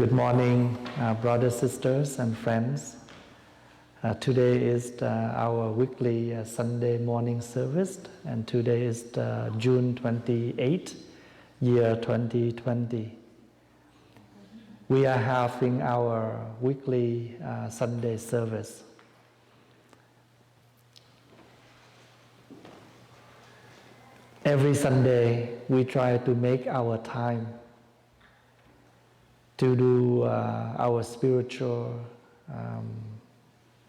Good morning, brothers, sisters, and friends. Today is our weekly Sunday morning service, and today is June 28, year 2020. We are having our weekly Sunday service. Every Sunday, we try to make our time to do our spiritual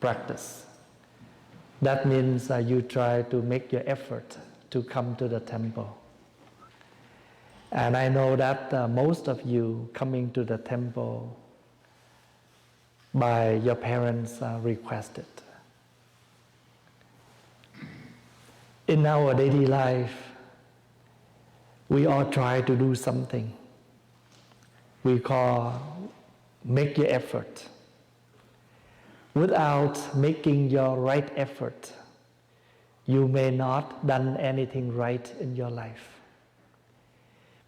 practice. That means you try to make your effort to come to the temple. And I know that most of you coming to the temple by your parents' requested. In our daily life, we all try to do something. We call make your effort. Without making your right effort, you may not done anything right in your life.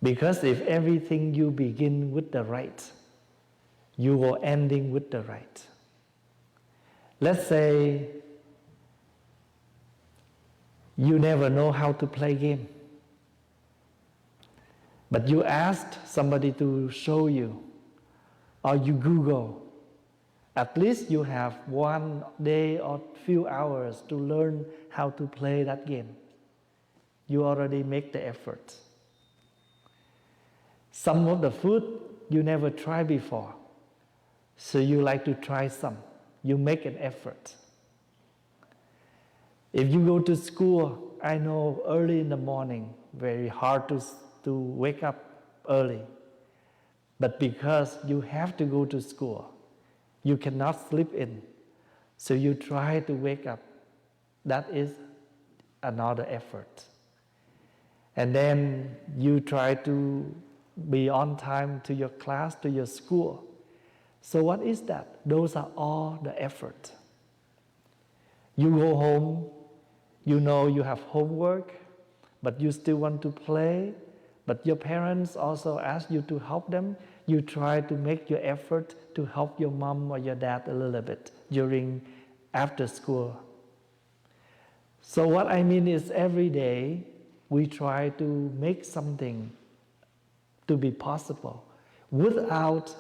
Because if everything you begin with the right, you will ending with the right. Let's say you never know how to play game, but you asked somebody to show you, or you Google. At least you have one day or few hours to learn how to play that game. You already make the effort. Some of the food you never tried before, so you like to try some. You make an effort. If you go to school, I know early in the morning, very hard to wake up early. But because you have to go to school, you cannot sleep in. So you try to wake up. That is another effort. And then you try to be on time to your class, to your school. So what is that? Those are all the effort. You go home, you know you have homework, but you still want to play. But your parents also ask you to help them. You try to make your effort to help your mom or your dad a little bit after school. So what I mean is every day we try to make something to be possible. Without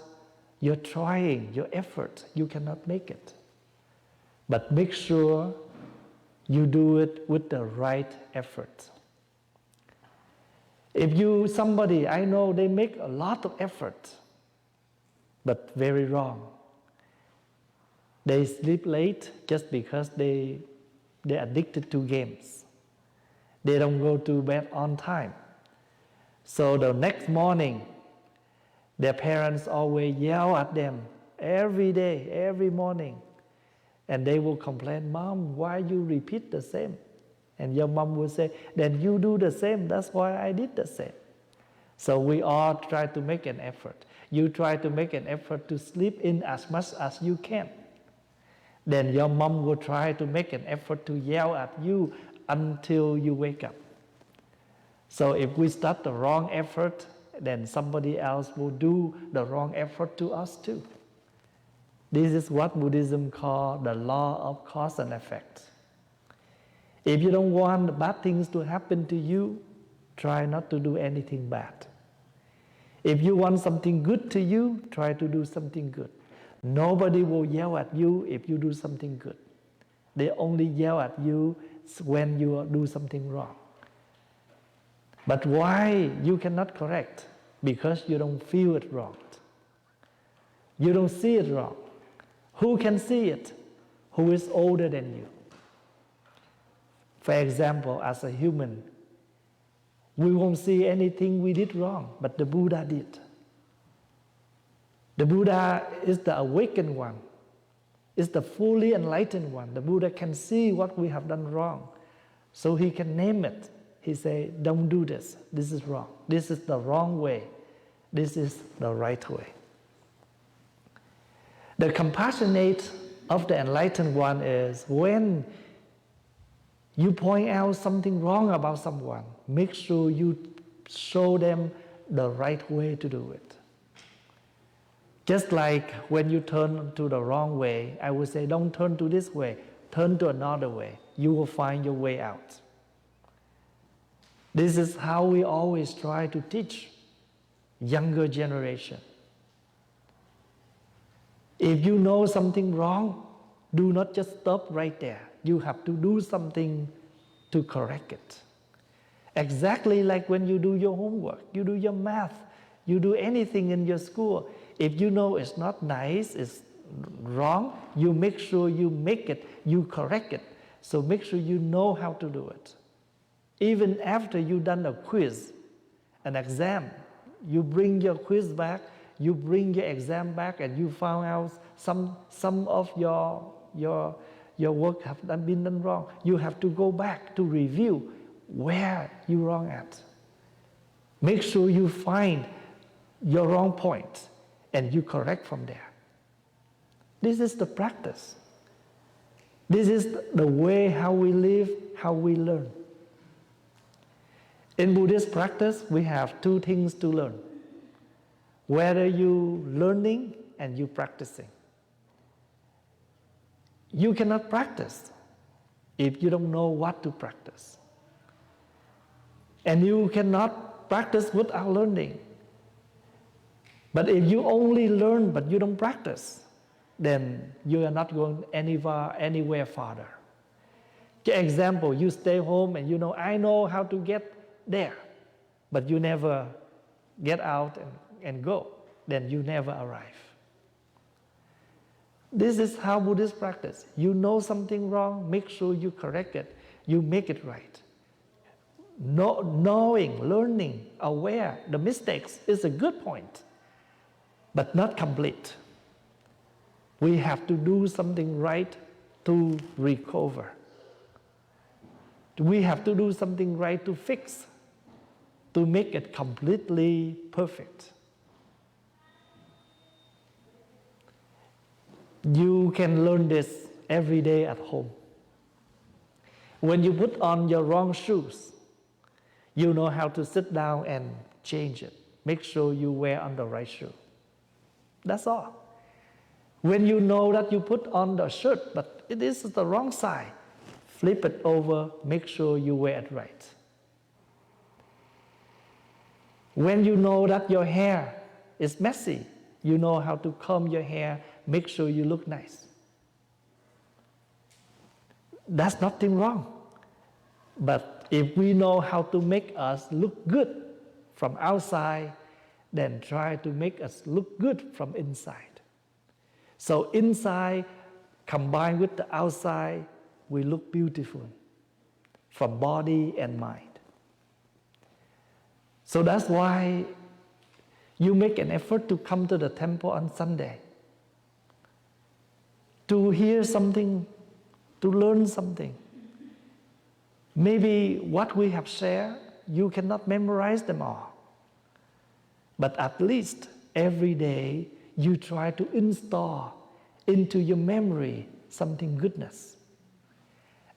your trying, your effort, you cannot make it. But make sure you do it with the right effort. If somebody, I know they make a lot of effort, but very wrong. They sleep late just because they're addicted to games. They don't go to bed on time. So the next morning, their parents always yell at them every day, every morning. And they will complain, "Mom, why you repeat the same?" And your mom will say, "Then you do the same, that's why I did the same." So we all try to make an effort. You try to make an effort to sleep in as much as you can. Then your mom will try to make an effort to yell at you until you wake up. So if we start the wrong effort, then somebody else will do the wrong effort to us too. This is what Buddhism calls the law of cause and effect. If you don't want bad things to happen to you, try not to do anything bad. If you want something good to you, try to do something good. Nobody will yell at you if you do something good. They only yell at you when you do something wrong. But why you cannot correct? Because you don't feel it wrong. You don't see it wrong. Who can see it? Who is older than you? For example, as a human, we won't see anything we did wrong, but the Buddha did. The Buddha is the awakened one, is the fully enlightened one. The Buddha can see what we have done wrong, so he can name it. He say, "Don't do this, this is wrong. This is the wrong way. This is the right way." The compassionate of the enlightened one is when you point out something wrong about someone, make sure you show them the right way to do it. Just like when you turn to the wrong way, I would say, don't turn to this way, turn to another way. You will find your way out. This is how we always try to teach younger generation. If you know something wrong, do not just stop right there. You have to do something to correct it. Exactly like when you do your homework, you do your math, you do anything in your school. If you know it's not nice, it's wrong, you make sure you make it, you correct it. So make sure you know how to do it. Even after you've done a quiz, an exam, you bring your quiz back, you bring your exam back, and you found out some of your work have been done wrong. You have to go back to review where you wrong at. Make sure you find your wrong point and you correct from there. This is the practice. This is the way how we live, how we learn. In Buddhist practice, we have two things to learn. Whether you learning and you practicing. You cannot practice if you don't know what to practice. And you cannot practice without learning. But if you only learn but you don't practice, then you are not going anywhere farther. For example, you stay home and you know, I know how to get there, but you never get out and go, then you never arrive. This is how Buddhists practice. You know something wrong, make sure you correct it, you make it right. Knowing, learning, aware, the mistakes is a good point, but not complete. We have to do something right to recover. We have to do something right to fix, to make it completely perfect. You can learn this every day at home. When you put on your wrong shoes, you know how to sit down and change it. Make sure you wear on the right shoe. That's all. When you know that you put on the shirt, but it is the wrong side, flip it over, make sure you wear it right. When you know that your hair is messy, you know how to comb your hair, make sure you look nice. That's nothing wrong. But if we know how to make us look good from outside, then try to make us look good from inside. So inside combined with the outside, we look beautiful from body and mind. So that's why you make an effort to come to the temple on Sunday, to hear something, to learn something. Maybe what we have shared, you cannot memorize them all. But at least every day you try to install into your memory something goodness.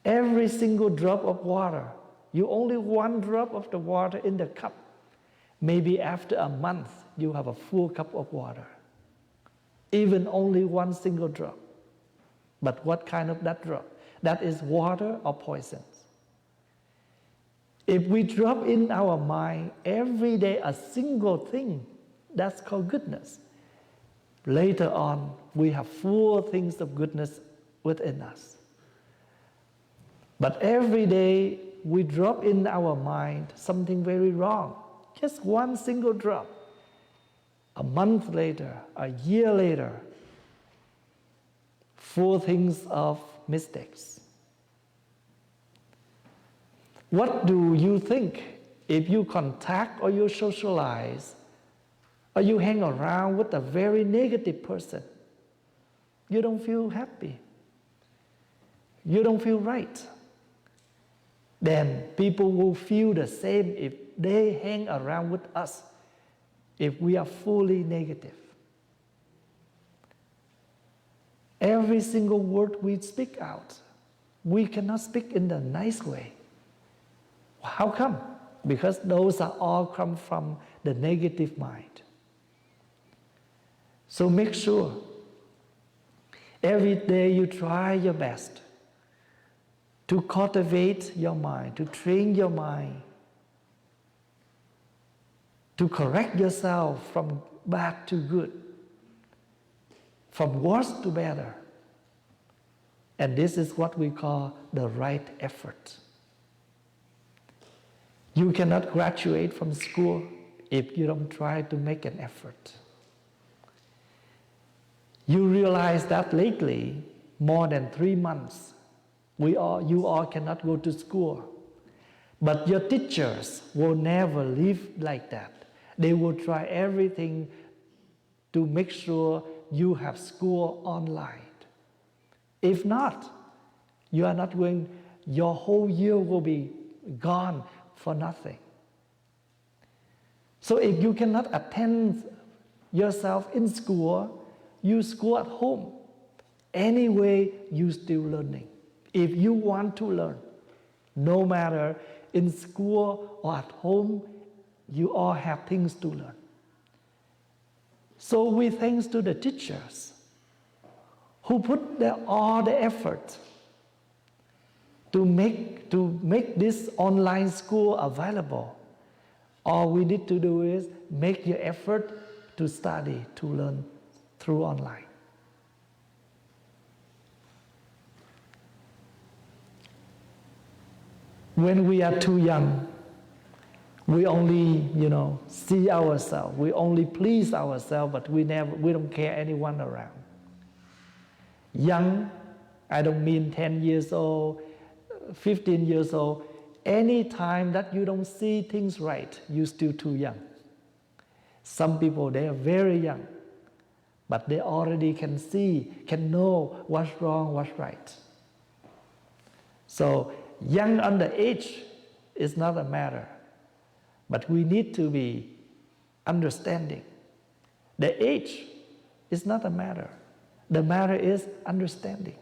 Every single drop of water, you only one drop of the water in the cup. Maybe after a month, you have a full cup of water. Even only one single drop. But what kind of that drop? That is water or poison. If we drop in our mind every day a single thing, that's called goodness. Later on, we have full things of goodness within us. But every day, we drop in our mind something very wrong. Just one single drop. A month later, a year later, full things of mistakes. What do you think if you contact or you socialize or you hang around with a very negative person? You don't feel happy. You don't feel right. Then people will feel the same if they hang around with us, if we are fully negative. Every single word we speak out, we cannot speak in the nice way. How come? Because those are all come from the negative mind. So make sure every day you try your best to cultivate your mind, to train your mind, to correct yourself from bad to good, from worse to better. And this is what we call the right effort. You cannot graduate from school if you don't try to make an effort. You realize that lately, more than 3 months, you all cannot go to school. But your teachers will never live like that. They will try everything to make sure you have school online. If not, you are not going, your whole year will be gone for nothing. So if you cannot attend yourself in school, you school at home. Anyway, you still learning. If you want to learn, no matter in school or at home, you all have things to learn. So we thanks to the teachers who put all the effort to make this online school available. All we need to do is make your effort to study, to learn through online. When we are too young, we only, see ourselves. We only please ourselves, but we don't care anyone around. Young, I don't mean 10 years old, 15 years old. Any time that you don't see things right, you're still too young. Some people, they are very young, but they already can see, can know what's wrong, what's right. So young underage is not a matter, but we need to be understanding. The age is not a matter. The matter is understanding.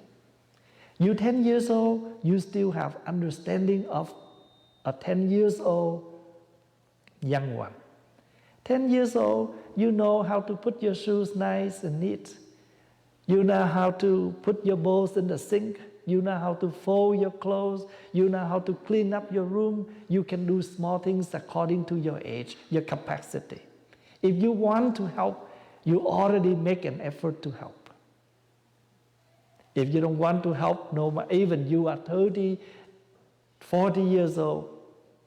You 10 years old, you still have understanding of a 10 years old young one. 10 years old, you know how to put your shoes nice and neat. You know how to put your bowls in the sink. You know how to fold your clothes. You know how to clean up your room. You can do small things according to your age, your capacity. If you want to help, you already make an effort to help. If you don't want to help, even you are 30, 40 years old,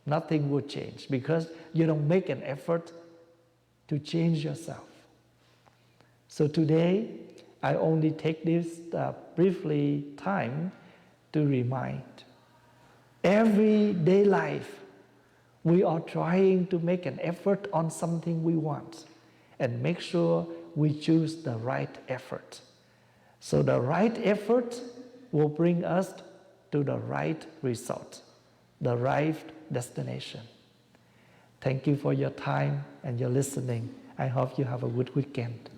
nothing will change because you don't make an effort to change yourself. So today, I only take this briefly time to remind. Everyday life, we are trying to make an effort on something we want and make sure we choose the right effort. So the right effort will bring us to the right result, the right destination. Thank you for your time and your listening. I hope you have a good weekend.